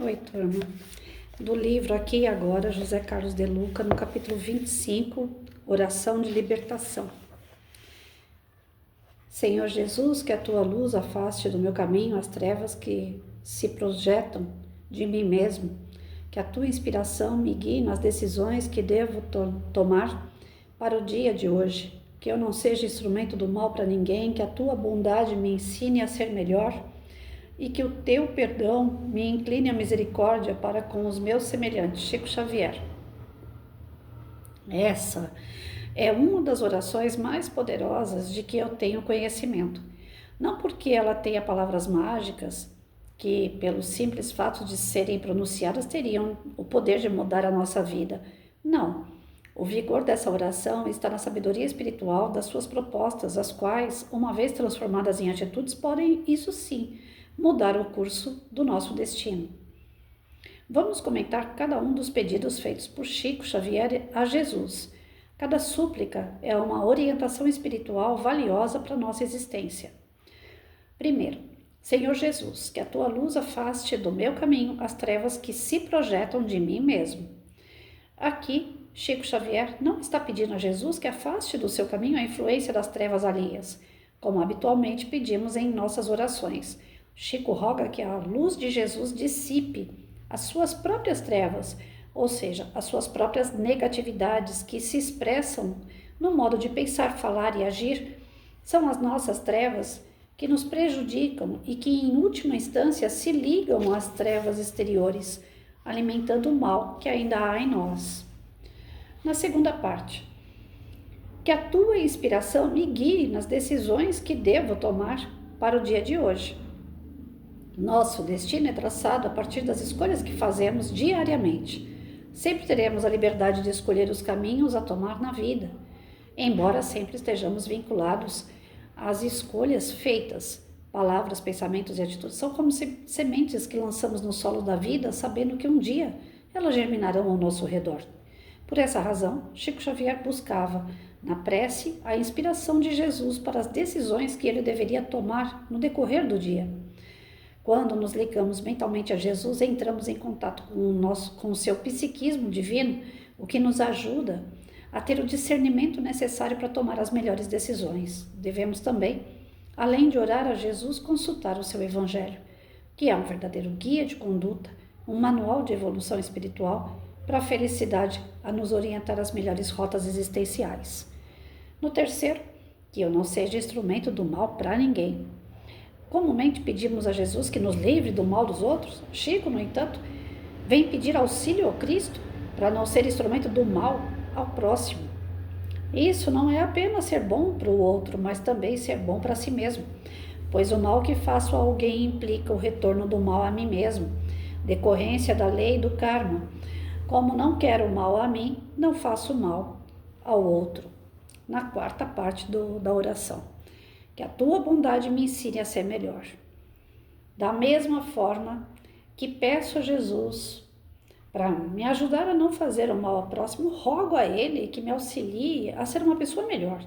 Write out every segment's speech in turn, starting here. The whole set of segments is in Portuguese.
Oi, turma. Do livro Aqui e Agora, José Carlos de Luca, no capítulo 25, Oração de Libertação. Senhor Jesus, que a tua luz afaste do meu caminho as trevas que se projetam de mim mesmo, que a tua inspiração me guie nas decisões que devo tomar para o dia de hoje, que eu não seja instrumento do mal para ninguém, que a tua bondade me ensine a ser melhor e que o teu perdão me incline à misericórdia para com os meus semelhantes. Chico Xavier. Essa é uma das orações mais poderosas de que eu tenho conhecimento. Não porque ela tenha palavras mágicas, que pelo simples fato de serem pronunciadas teriam o poder de mudar a nossa vida. Não. O vigor dessa oração está na sabedoria espiritual das suas propostas, as quais, uma vez transformadas em atitudes, podem, isso sim, mudar o curso do nosso destino. Vamos comentar cada um dos pedidos feitos por Chico Xavier a Jesus. Cada súplica é uma orientação espiritual valiosa para a nossa existência. Primeiro, Senhor Jesus, que a tua luz afaste do meu caminho as trevas que se projetam de mim mesmo. Aqui, Chico Xavier não está pedindo a Jesus que afaste do seu caminho a influência das trevas alheias, como habitualmente pedimos em nossas orações. Chico roga que a luz de Jesus dissipe as suas próprias trevas, ou seja, as suas próprias negatividades que se expressam no modo de pensar, falar e agir. São as nossas trevas que nos prejudicam e que, em última instância, se ligam às trevas exteriores, alimentando o mal que ainda há em nós. Na segunda parte, que a tua inspiração me guie nas decisões que devo tomar para o dia de hoje. Nosso destino é traçado a partir das escolhas que fazemos diariamente. Sempre teremos a liberdade de escolher os caminhos a tomar na vida, embora sempre estejamos vinculados às escolhas feitas. Palavras, pensamentos e atitudes são como sementes que lançamos no solo da vida, sabendo que um dia elas germinarão ao nosso redor. Por essa razão, Chico Xavier buscava, na prece, a inspiração de Jesus para as decisões que ele deveria tomar no decorrer do dia. Quando nos ligamos mentalmente a Jesus, entramos em contato com o seu psiquismo divino, o que nos ajuda a ter o discernimento necessário para tomar as melhores decisões. Devemos também, além de orar a Jesus, consultar o seu Evangelho, que é um verdadeiro guia de conduta, um manual de evolução espiritual para a felicidade, a nos orientar às melhores rotas existenciais. No terceiro, que eu não seja instrumento do mal para ninguém. Comumente pedimos a Jesus que nos livre do mal dos outros. Chico, no entanto, vem pedir auxílio ao Cristo para não ser instrumento do mal ao próximo. Isso não é apenas ser bom para o outro, mas também ser bom para si mesmo, pois o mal que faço a alguém implica o retorno do mal a mim mesmo, decorrência da lei do karma. Como não quero o mal a mim, não faço mal ao outro. Na quarta parte da oração. Que a tua bondade me ensine a ser melhor. Da mesma forma que peço a Jesus para me ajudar a não fazer o mal ao próximo, rogo a Ele que me auxilie a ser uma pessoa melhor.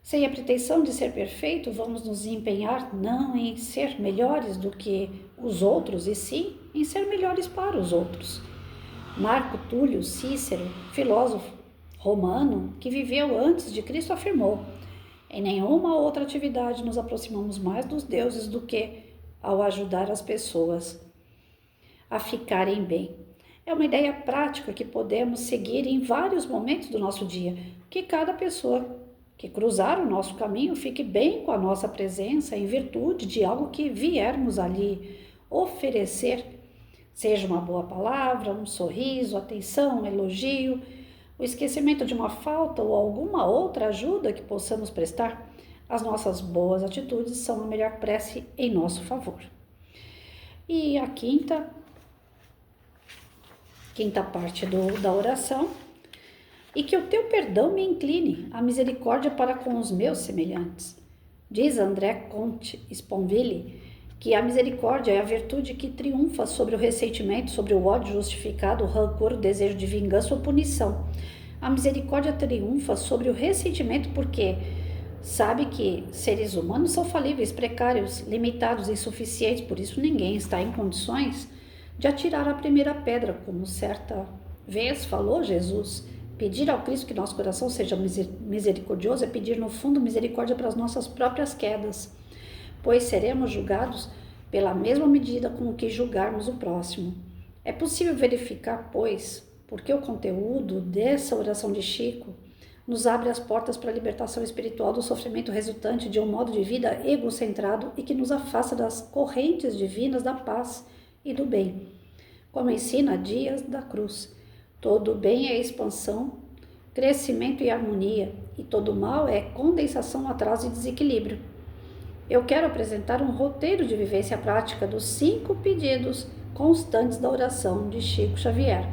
Sem a pretensão de ser perfeito, vamos nos empenhar não em ser melhores do que os outros, e sim em ser melhores para os outros. Marco Túlio Cícero, filósofo romano que viveu antes de Cristo, afirmou: em nenhuma outra atividade nos aproximamos mais dos deuses do que ao ajudar as pessoas a ficarem bem. É uma ideia prática que podemos seguir em vários momentos do nosso dia, que cada pessoa que cruzar o nosso caminho fique bem com a nossa presença em virtude de algo que viermos ali oferecer, seja uma boa palavra, um sorriso, atenção, um elogio, o esquecimento de uma falta ou alguma outra ajuda que possamos prestar. As nossas boas atitudes são a melhor prece em nosso favor. E a quinta parte da oração: e que o teu perdão me incline à misericórdia para com os meus semelhantes. Diz André Comte Sponville que a misericórdia é a virtude que triunfa sobre o ressentimento, sobre o ódio justificado, o rancor, o desejo de vingança ou punição. A misericórdia triunfa sobre o ressentimento porque sabe que seres humanos são falíveis, precários, limitados, insuficientes, por isso ninguém está em condições de atirar a primeira pedra, como certa vez falou Jesus. Pedir ao Cristo que nosso coração seja misericordioso é pedir no fundo misericórdia para as nossas próprias quedas, pois seremos julgados pela mesma medida com que julgarmos o próximo. É possível verificar, pois, porque o conteúdo dessa oração de Chico nos abre as portas para a libertação espiritual do sofrimento resultante de um modo de vida egocentrado e que nos afasta das correntes divinas da paz e do bem. Como ensina Dias da Cruz, todo bem é expansão, crescimento e harmonia, e todo mal é condensação, atraso e desequilíbrio. Eu quero apresentar um roteiro de vivência prática dos 5 pedidos constantes da oração de Chico Xavier,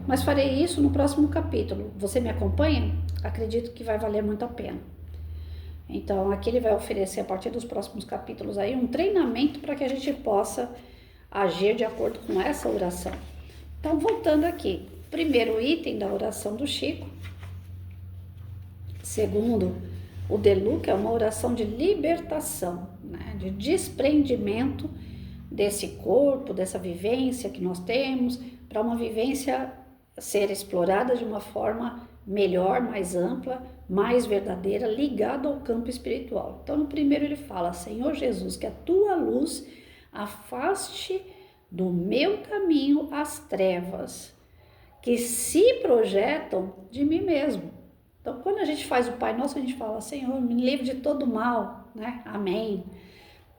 mas farei isso no próximo capítulo. Você me acompanha? Acredito que vai valer muito a pena. Então, aqui ele vai oferecer, a partir dos próximos capítulos, aí, um treinamento para que a gente possa agir de acordo com essa oração. Então, voltando aqui, primeiro item da oração do Chico, segundo o De Luca, é uma oração de libertação, né, de desprendimento desse corpo, dessa vivência que nós temos, para uma vivência ser explorada de uma forma melhor, mais ampla, mais verdadeira, ligada ao campo espiritual. Então, no primeiro ele fala: Senhor Jesus, que a tua luz afaste do meu caminho as trevas que se projetam de mim mesmo. Então, quando a gente faz o Pai Nosso, a gente fala: Senhor, me livre de todo mal, né? Amém.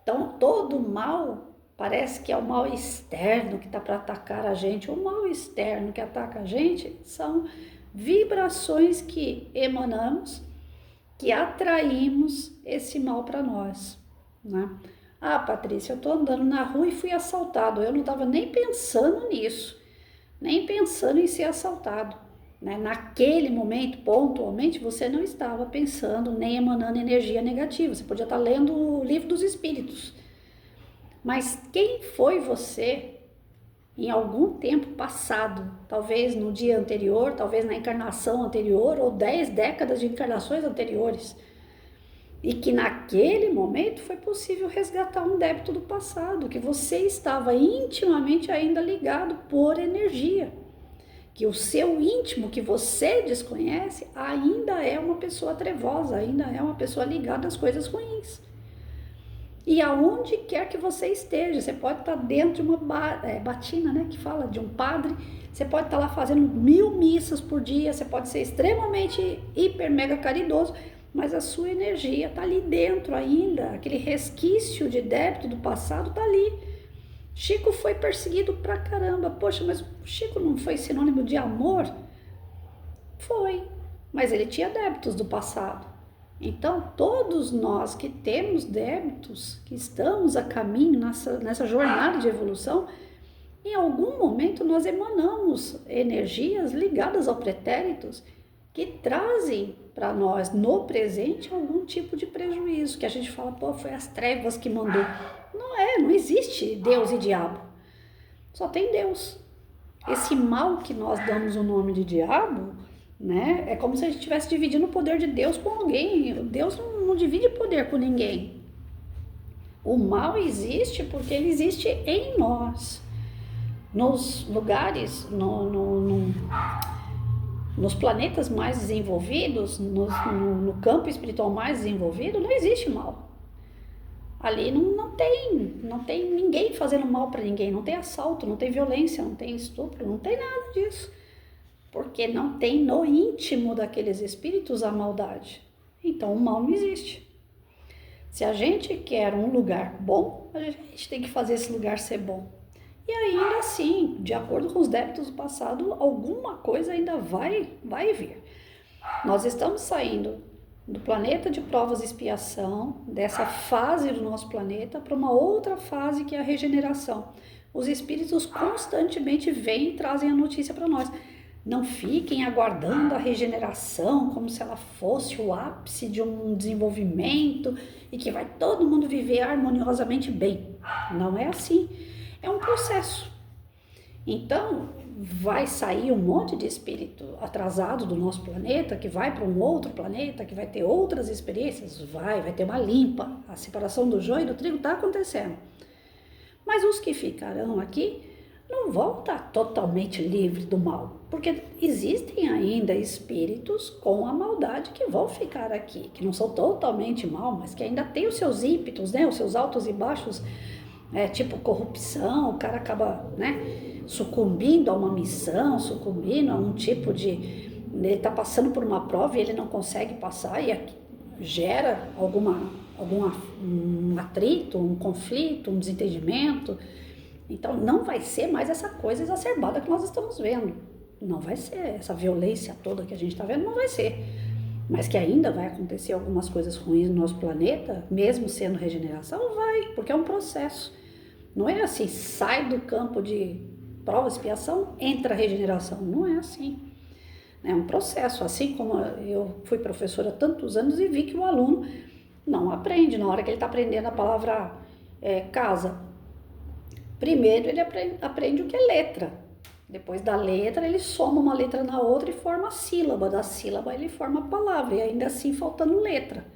Então, todo mal parece que é o mal externo que está para atacar a gente. O mal externo que ataca a gente são vibrações que emanamos, que atraímos esse mal para nós, né? Ah, Patrícia, eu estou andando na rua e fui assaltado. Eu não estava nem pensando nisso, nem pensando em ser assaltado, né? Naquele momento, pontualmente, você não estava pensando nem emanando energia negativa. Você podia estar lendo o Livro dos Espíritos. Mas quem foi você em algum tempo passado, talvez no dia anterior, talvez na encarnação anterior ou 10 décadas de encarnações anteriores, e que naquele momento foi possível resgatar um débito do passado, que você estava intimamente ainda ligado por energia, que o seu íntimo, que você desconhece, ainda é uma pessoa trevosa, ainda é uma pessoa ligada às coisas ruins. E aonde quer que você esteja, você pode estar dentro de uma batina, né, que fala de um padre, você pode estar lá fazendo 1000 missas por dia, você pode ser extremamente hiper mega caridoso, mas a sua energia está ali dentro ainda, aquele resquício de débito do passado está ali. Chico foi perseguido pra caramba. Poxa, mas o Chico não foi sinônimo de amor? Foi, mas ele tinha débitos do passado. Então, todos nós que temos débitos, que estamos a caminho nessa jornada de evolução, em algum momento nós emanamos energias ligadas ao pretéritos que trazem para nós, no presente, algum tipo de prejuízo, que a gente fala: pô, foi as trevas que mandou. Não existe Deus e diabo, só tem Deus. Esse mal que nós damos o nome de diabo, né, é como se a gente estivesse dividindo o poder de Deus com alguém. Deus não divide poder com ninguém. O mal existe porque ele existe em nós. Nos lugares, nos planetas mais desenvolvidos, no campo espiritual mais desenvolvido, não existe mal. Ali não tem ninguém fazendo mal para ninguém, não tem assalto, não tem violência, não tem estupro, não tem nada disso. Porque não tem no íntimo daqueles espíritos a maldade. Então o mal não existe. Se a gente quer um lugar bom, a gente tem que fazer esse lugar ser bom. E ainda assim, de acordo com os débitos do passado, alguma coisa ainda vai vir. Nós estamos saindo do planeta de provas e expiação, dessa fase do nosso planeta, para uma outra fase que é a regeneração. Os espíritos constantemente vêm e trazem a notícia para nós. Não fiquem aguardando a regeneração como se ela fosse o ápice de um desenvolvimento e que vai todo mundo viver harmoniosamente bem. Não é assim. É um processo. Então, vai sair um monte de espírito atrasado do nosso planeta, que vai para um outro planeta, que vai ter outras experiências, vai ter uma limpa. A separação do joio e do trigo está acontecendo. Mas os que ficarão aqui não vão estar totalmente livres do mal, porque existem ainda espíritos com a maldade que vão ficar aqui, que não são totalmente mal, mas que ainda têm os seus ímpetos, né, os seus altos e baixos, tipo corrupção, o cara acaba, né, sucumbindo a uma missão, sucumbindo a um tipo de... Ele está passando por uma prova e ele não consegue passar e gera um atrito, um conflito, um desentendimento. Então não vai ser mais essa coisa exacerbada que nós estamos vendo. Não vai ser essa violência toda que a gente está vendo, não vai ser. Mas que ainda vai acontecer algumas coisas ruins no nosso planeta, mesmo sendo regeneração, vai, porque é um processo. Não é assim, sai do campo de prova, expiação, entra a regeneração. Não é assim. É um processo. Assim como eu fui professora há tantos anos e vi que o aluno não aprende. Na hora que ele está aprendendo a palavra casa, primeiro ele aprende o que é letra. Depois da letra ele soma uma letra na outra e forma a sílaba. Da sílaba ele forma a palavra e ainda assim faltando letra.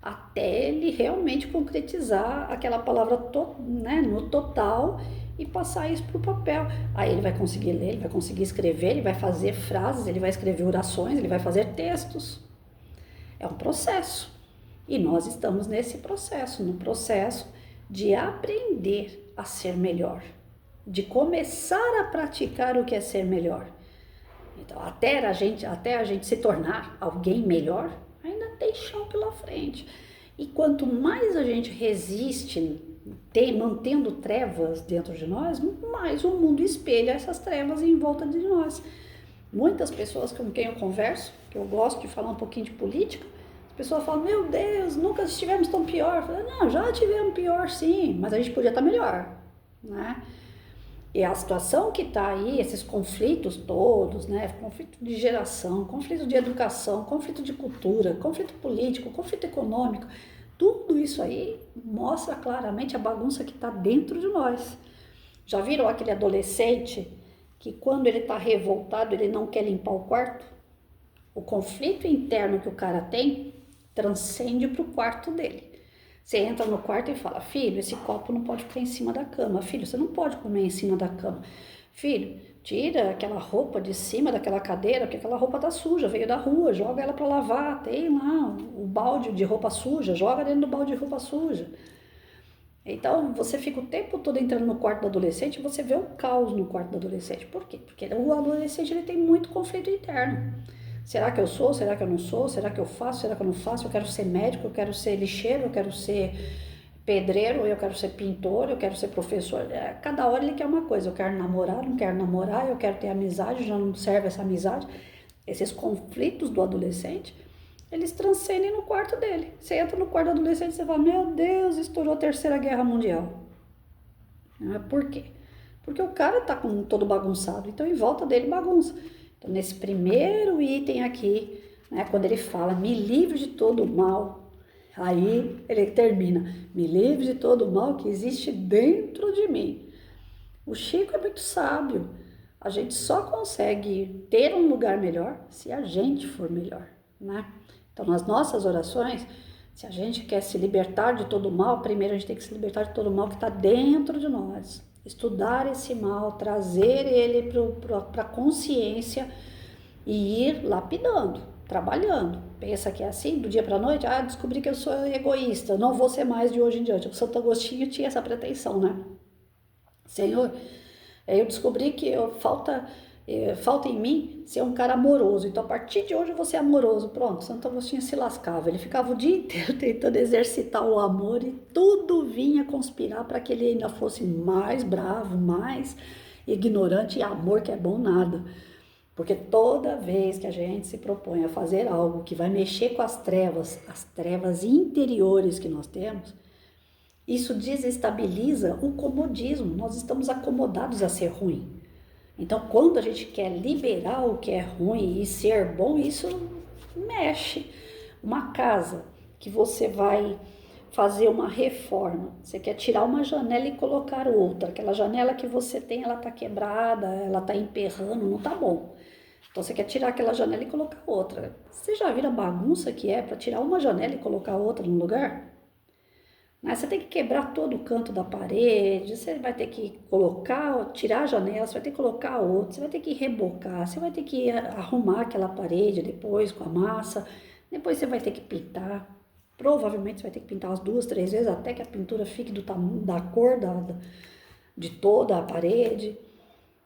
Até ele realmente concretizar aquela palavra né, no total e passar isso para o papel. Aí ele vai conseguir ler, ele vai conseguir escrever, ele vai fazer frases, ele vai escrever orações, ele vai fazer textos. É um processo. E nós estamos nesse processo, no processo de aprender a ser melhor, de começar a praticar o que é ser melhor. Então, até a gente se tornar alguém melhor, ainda tem chão pela frente. E quanto mais a gente resiste, mantendo trevas dentro de nós, mais o mundo espelha essas trevas em volta de nós. Muitas pessoas com quem eu converso, que eu gosto de falar um pouquinho de política, as pessoas falam, meu Deus, nunca estivemos tão pior. Eu falo, não, já tivemos pior sim, mas a gente podia estar melhor, né? E a situação que está aí, esses conflitos todos, né? Conflito de geração, conflito de educação, conflito de cultura, conflito político, conflito econômico, tudo isso aí mostra claramente a bagunça que está dentro de nós. Já viram aquele adolescente que quando ele está revoltado, ele não quer limpar o quarto? O conflito interno que o cara tem transcende para o quarto dele. Você entra no quarto e fala, filho, esse copo não pode ficar em cima da cama. Filho, você não pode comer em cima da cama. Filho, tira aquela roupa de cima daquela cadeira, porque aquela roupa tá suja, veio da rua, joga ela para lavar. Tem lá o balde de roupa suja, joga dentro do balde de roupa suja. Então, você fica o tempo todo entrando no quarto do adolescente e você vê um caos no quarto do adolescente. Por quê? Porque o adolescente ele tem muito conflito interno. Será que eu sou? Será que eu não sou? Será que eu faço? Será que eu não faço? Eu quero ser médico, eu quero ser lixeiro, eu quero ser pedreiro, eu quero ser pintor, eu quero ser professor. Cada hora ele quer uma coisa. Eu quero namorar, não quero namorar, eu quero ter amizade, já não serve essa amizade. Esses conflitos do adolescente, eles transcendem no quarto dele. Você entra no quarto do adolescente e você fala, meu Deus, estourou a Terceira Guerra Mundial. Por quê? Porque o cara tá com todo bagunçado, então em volta dele bagunça. Então, nesse primeiro item aqui, né, quando ele fala, me livre de todo o mal, aí ele termina, me livre de todo o mal que existe dentro de mim. O Chico é muito sábio. A gente só consegue ter um lugar melhor se a gente for melhor, né? Então, nas nossas orações, se a gente quer se libertar de todo o mal, primeiro a gente tem que se libertar de todo o mal que está dentro de nós. Estudar esse mal, trazer ele para a consciência e ir lapidando, trabalhando. Pensa que é assim, do dia para a noite, descobri que eu sou egoísta, não vou ser mais de hoje em diante. O Santo Agostinho tinha essa pretensão, né? Senhor, eu descobri que falta em mim ser um cara amoroso, então a partir de hoje eu vou ser amoroso. Pronto, Santo Agostinho se lascava, ele ficava o dia inteiro tentando exercitar o amor e tudo vinha conspirar para que ele ainda fosse mais bravo, mais ignorante, e amor que é bom nada. Porque toda vez que a gente se propõe a fazer algo que vai mexer com as trevas interiores que nós temos, isso desestabiliza o comodismo, nós estamos acomodados a ser ruim. Então, quando a gente quer liberar o que é ruim e ser bom, isso mexe. Uma casa que você vai fazer uma reforma, você quer tirar uma janela e colocar outra. Aquela janela que você tem, ela tá quebrada, ela tá emperrando, não tá bom. Então, você quer tirar aquela janela e colocar outra. Você já viu a bagunça que é para tirar uma janela e colocar outra no lugar? Né? Você tem que quebrar todo o canto da parede, você vai ter que colocar, tirar a janela, você vai ter que colocar outra, você vai ter que rebocar, você vai ter que arrumar aquela parede depois com a massa, depois você vai ter que pintar. Provavelmente você vai ter que pintar umas 2, 3 vezes até que a pintura fique do tamanho da cor de toda a parede.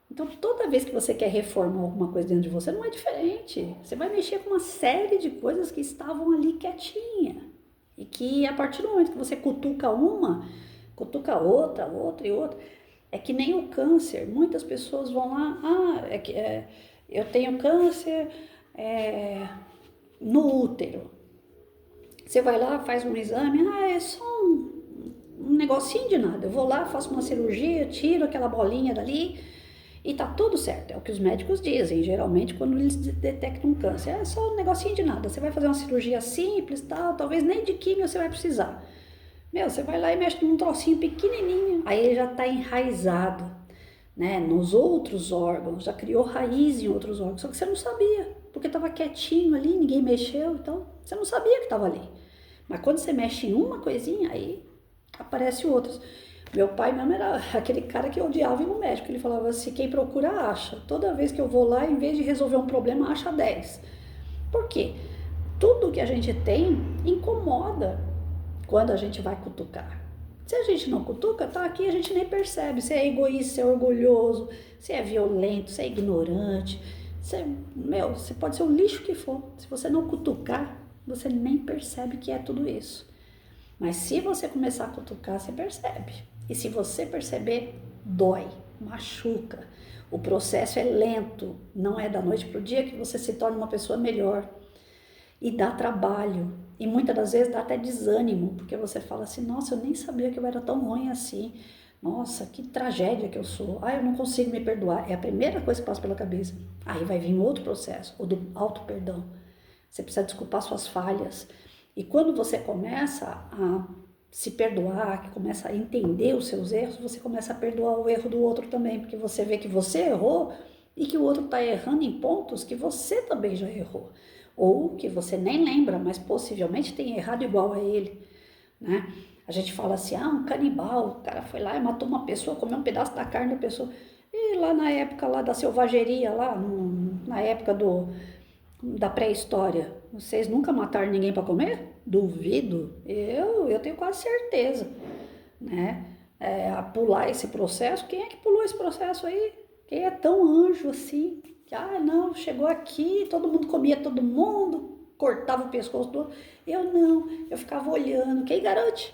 Então, toda vez que você quer reformar alguma coisa dentro de você, não é diferente. Você vai mexer com uma série de coisas que estavam ali quietinha. E que a partir do momento que você cutuca uma, cutuca outra, outra e outra, é que nem o câncer. Muitas pessoas vão lá, eu tenho câncer no útero. Você vai lá, faz um exame, é só um negocinho de nada. Eu vou lá, faço uma cirurgia, tiro aquela bolinha dali e tá tudo certo. É o que os médicos dizem, geralmente, quando eles detectam um câncer. É só um negocinho de nada. Você vai fazer uma cirurgia simples, tal, talvez nem de químio você vai precisar. Você vai lá e mexe num trocinho pequenininho, aí ele já tá enraizado, né, nos outros órgãos, já criou raiz em outros órgãos, só que você não sabia, porque estava quietinho ali, ninguém mexeu, então você não sabia que estava ali. Mas quando você mexe em uma coisinha, aí aparece outras. Meu pai mesmo era aquele cara que odiava ir no médico. Ele falava assim, quem procura acha. Toda vez que eu vou lá, em vez de resolver um problema, acha 10. Por quê? Tudo que a gente tem incomoda quando a gente vai cutucar. Se a gente não cutuca, tá aqui, a gente nem percebe. Se é egoísta, se é orgulhoso, se é violento, se é ignorante. Você pode ser o lixo que for. Se você não cutucar, você nem percebe que é tudo isso. Mas se você começar a cutucar, você percebe. E se você perceber, dói, machuca. O processo é lento, não é da noite para o dia que você se torna uma pessoa melhor. E dá trabalho. E muitas das vezes dá até desânimo, porque você fala assim, nossa, eu nem sabia que eu era tão ruim assim. Nossa, que tragédia que eu sou. Eu não consigo me perdoar. É a primeira coisa que passa pela cabeça. Aí vai vir outro processo, o do auto-perdão. Você precisa desculpar suas falhas. E quando você começa a se perdoar, que começa a entender os seus erros, você começa a perdoar o erro do outro também, porque você vê que você errou e que o outro está errando em pontos que você também já errou. Ou que você nem lembra, mas possivelmente tem errado igual a ele, né? A gente fala assim, um canibal, o cara foi lá e matou uma pessoa, comeu um pedaço da carne da pessoa. E lá na época lá da selvageria, na época da pré-história, vocês nunca mataram ninguém para comer? Duvido. Eu tenho quase certeza, né? A pular esse processo, quem é que pulou esse processo aí? Quem é tão anjo assim? Não, chegou aqui, todo mundo comia todo mundo, cortava o pescoço do outro. Eu não, eu ficava olhando. Quem garante?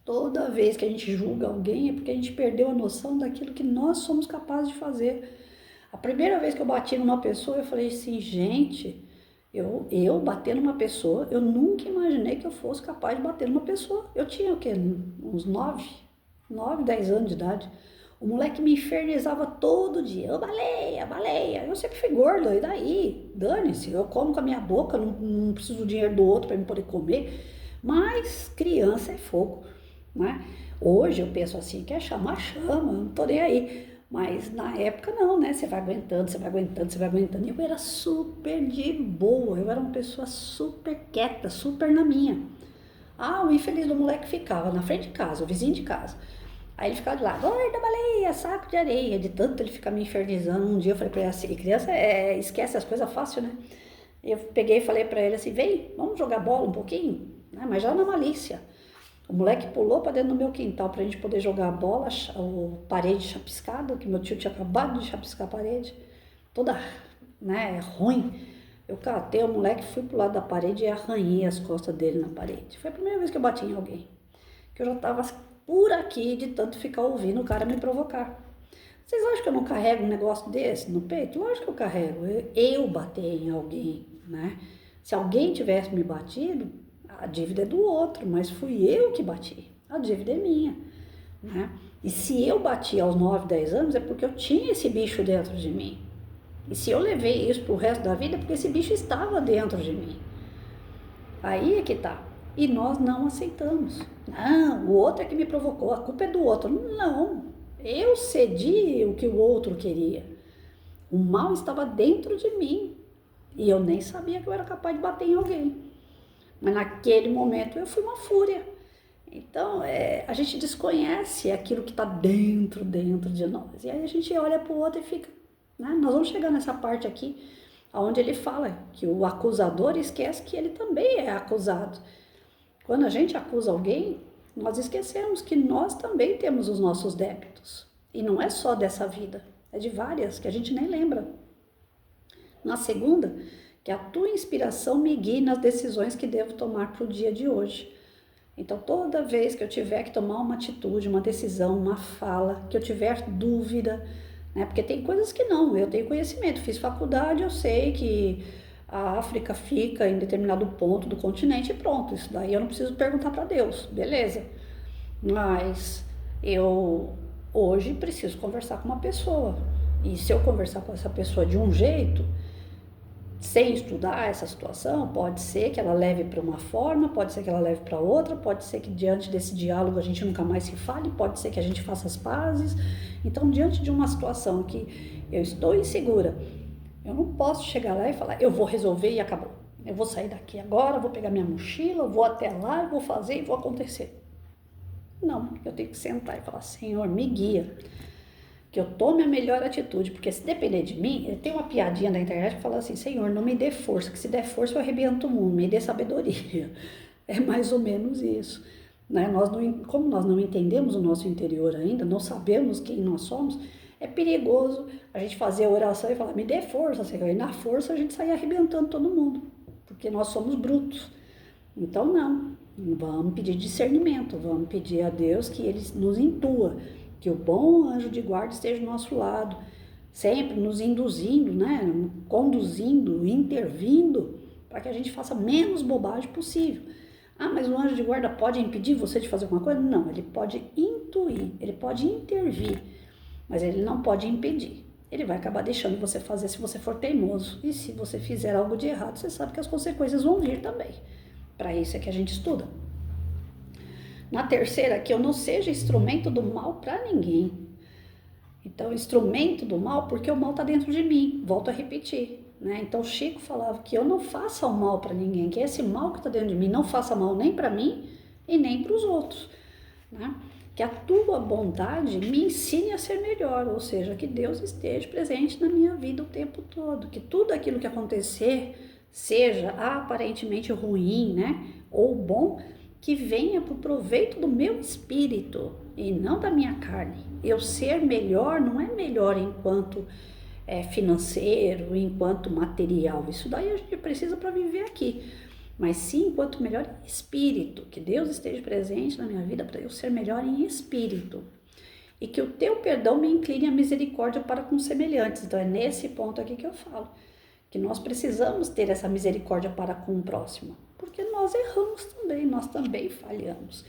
Toda vez que a gente julga alguém é porque a gente perdeu a noção daquilo que nós somos capazes de fazer. A primeira vez que eu bati numa pessoa, eu falei assim, gente, eu bater numa pessoa, eu nunca imaginei que eu fosse capaz de bater numa pessoa. Eu tinha o quê? Uns 9, 10 anos de idade. O moleque me infernizava todo dia. Baleia, baleia. Eu sempre fui gorda, e daí? Dane-se, eu como com a minha boca, não preciso do dinheiro do outro para me poder comer. Mas criança é fogo, né? Hoje eu penso assim, quer chamar, chama, não tô nem aí. Mas na época não, né? Você vai aguentando, você vai aguentando, você vai aguentando. E eu era super de boa, eu era uma pessoa super quieta, super na minha. O infeliz do moleque ficava na frente de casa, o vizinho de casa. Aí ele ficava de lá, gorda baleia, saco de areia, de tanto ele ficar me infernizando. Um dia eu falei pra ele assim, criança esquece as coisas fácil, né? Eu peguei e falei pra ele assim, vem, vamos jogar bola um pouquinho, né? Mas já na malícia. O moleque pulou pra dentro do meu quintal pra gente poder jogar a bola, a parede chapiscada, que meu tio tinha acabado de chapiscar a parede, toda, né, ruim. Eu catei o moleque, fui pro lado da parede e arranhei as costas dele na parede. Foi a primeira vez que eu bati em alguém. Que eu já tava por aqui de tanto ficar ouvindo o cara me provocar. Vocês acham que eu não carrego um negócio desse no peito? Lógico que eu carrego. Eu bater em alguém, né? Se alguém tivesse me batido, a dívida é do outro, mas fui eu que bati. A dívida é minha, né? E se eu bati aos 9, 10 anos, é porque eu tinha esse bicho dentro de mim. E se eu levei isso pro resto da vida, é porque esse bicho estava dentro de mim. Aí é que tá. E nós não aceitamos. Não, o outro é que me provocou, a culpa é do outro. Não, eu cedi o que o outro queria. O mal estava dentro de mim. E eu nem sabia que eu era capaz de bater em alguém. Mas naquele momento eu fui uma fúria. Então, a gente desconhece aquilo que está dentro de nós. E aí a gente olha para o outro e fica, né? Nós vamos chegar nessa parte aqui, onde ele fala que o acusador esquece que ele também é acusado. Quando a gente acusa alguém, nós esquecemos que nós também temos os nossos débitos. E não é só dessa vida, é de várias que a gente nem lembra. Na segunda, que a tua inspiração me guie nas decisões que devo tomar para o dia de hoje. Então, toda vez que eu tiver que tomar uma atitude, uma decisão, uma fala, que eu tiver dúvida, né? Porque tem coisas que não, eu tenho conhecimento, fiz faculdade, eu sei que a África fica em determinado ponto do continente e pronto, isso daí eu não preciso perguntar para Deus, beleza. Mas eu hoje preciso conversar com uma pessoa, e se eu conversar com essa pessoa de um jeito, sem estudar essa situação, pode ser que ela leve para uma forma, pode ser que ela leve para outra, pode ser que diante desse diálogo a gente nunca mais se fale, pode ser que a gente faça as pazes. Então, diante de uma situação que eu estou insegura, eu não posso chegar lá e falar, eu vou resolver e acabou. Eu vou sair daqui agora, vou pegar minha mochila, vou até lá, vou fazer e vou acontecer. Não, eu tenho que sentar e falar, Senhor, me guia, que eu tome a melhor atitude, porque se depender de mim, tem uma piadinha na internet que fala assim, Senhor, não me dê força, que se der força eu arrebento o mundo, me dê sabedoria. É mais ou menos isso. Né? Como nós não entendemos o nosso interior ainda, não sabemos quem nós somos, é perigoso a gente fazer a oração e falar, me dê força, Senhor, e na força a gente sai arrebentando todo mundo, porque nós somos brutos. Então não, vamos pedir discernimento, vamos pedir a Deus que Ele nos intua, que o bom anjo de guarda esteja ao nosso lado, sempre nos induzindo, né, conduzindo, intervindo, para que a gente faça menos bobagem possível. Ah, mas o anjo de guarda pode impedir você de fazer alguma coisa? Não, ele pode intuir, ele pode intervir, mas ele não pode impedir. Ele vai acabar deixando você fazer se você for teimoso. E se você fizer algo de errado, você sabe que as consequências vão vir também. Para isso é que a gente estuda. Na terceira, que eu não seja instrumento do mal para ninguém. Então, instrumento do mal, porque o mal está dentro de mim. Volto a repetir. Né? Então, Chico falava que eu não faça o mal para ninguém, que esse mal que está dentro de mim não faça mal nem para mim e nem para os outros. Né? Que a tua bondade me ensine a ser melhor, ou seja, que Deus esteja presente na minha vida o tempo todo. Que tudo aquilo que acontecer, seja aparentemente ruim, né? Ou bom, que venha para o proveito do meu espírito e não da minha carne. Eu ser melhor não é melhor enquanto financeiro, enquanto material. Isso daí a gente precisa para viver aqui. Mas sim, enquanto melhor em espírito. Que Deus esteja presente na minha vida para eu ser melhor em espírito. E que o teu perdão me incline a misericórdia para com semelhantes. Então é nesse ponto aqui que eu falo. Que nós precisamos ter essa misericórdia para com o próximo, porque nós erramos também, nós também falhamos.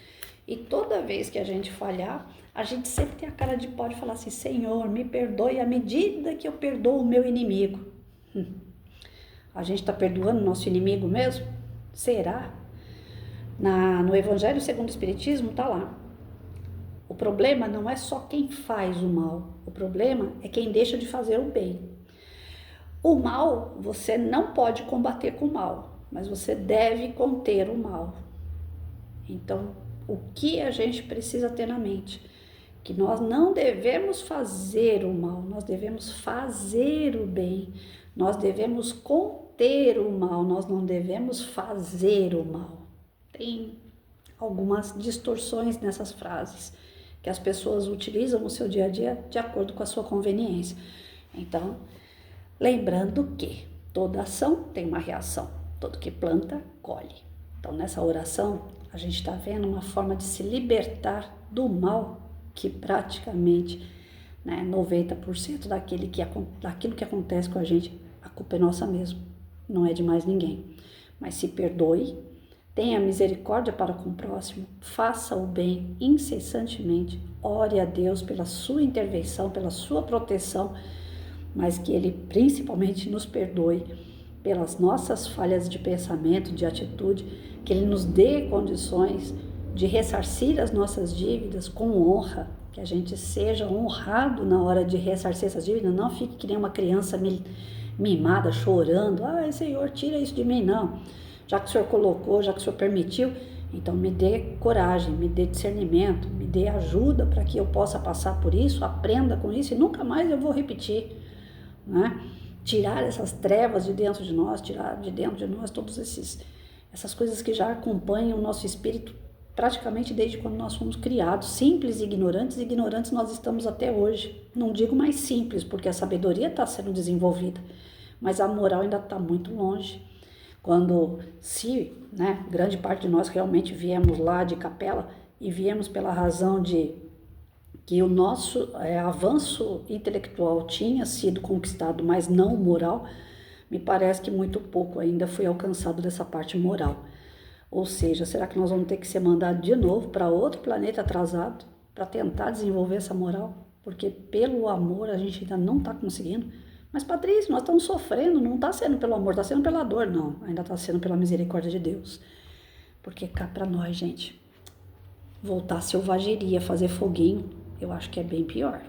E toda vez que a gente falhar, a gente sempre tem a cara de pau de falar assim, Senhor, me perdoe à medida que eu perdoo o meu inimigo. A gente está perdoando o nosso inimigo mesmo? Será? No Evangelho segundo o Espiritismo está lá. O problema não é só quem faz o mal, o problema é quem deixa de fazer o bem. O mal, você não pode combater com o mal, mas você deve conter o mal. Então, o que a gente precisa ter na mente? Que nós não devemos fazer o mal, nós devemos fazer o bem. Nós devemos conter o mal, nós não devemos fazer o mal. Tem algumas distorções nessas frases que as pessoas utilizam no seu dia a dia de acordo com a sua conveniência. Então, lembrando que toda ação tem uma reação, todo que planta, colhe. Então, nessa oração, a gente está vendo uma forma de se libertar do mal que praticamente 90% daquilo que acontece com a gente, a culpa é nossa mesmo, não é de mais ninguém. Mas se perdoe, tenha misericórdia para com o próximo, faça o bem incessantemente, ore a Deus pela sua intervenção, pela sua proteção, mas que Ele principalmente nos perdoe pelas nossas falhas de pensamento, de atitude, que Ele nos dê condições de ressarcir as nossas dívidas com honra, que a gente seja honrado na hora de ressarcir essas dívidas, não fique que nem uma criança mimada, chorando, ai Senhor, tira isso de mim, não. Já que o Senhor colocou, já que o Senhor permitiu, Então me dê coragem, me dê discernimento, me dê ajuda para que eu possa passar por isso, aprenda com isso e nunca mais eu vou repetir, né? Tirar essas trevas de dentro de nós, tirar de dentro de nós todos essas coisas que já acompanham o nosso espírito praticamente desde quando nós fomos criados, simples e ignorantes nós estamos até hoje. Não digo mais simples, porque a sabedoria está sendo desenvolvida, mas a moral ainda está muito longe. Quando, se, né, grande parte de nós realmente viemos lá de capela e viemos pela razão de que o nosso avanço intelectual tinha sido conquistado, mas não moral, me parece que muito pouco ainda foi alcançado dessa parte moral. Ou seja, será que nós vamos ter que ser mandados de novo para outro planeta atrasado para tentar desenvolver essa moral? Porque pelo amor a gente ainda não está conseguindo. Mas Patrícia, nós estamos sofrendo, não está sendo pelo amor, está sendo pela dor, não. Ainda está sendo pela misericórdia de Deus. Porque cá para nós, gente, voltar à selvageria, fazer foguinho, eu acho que é bem pior.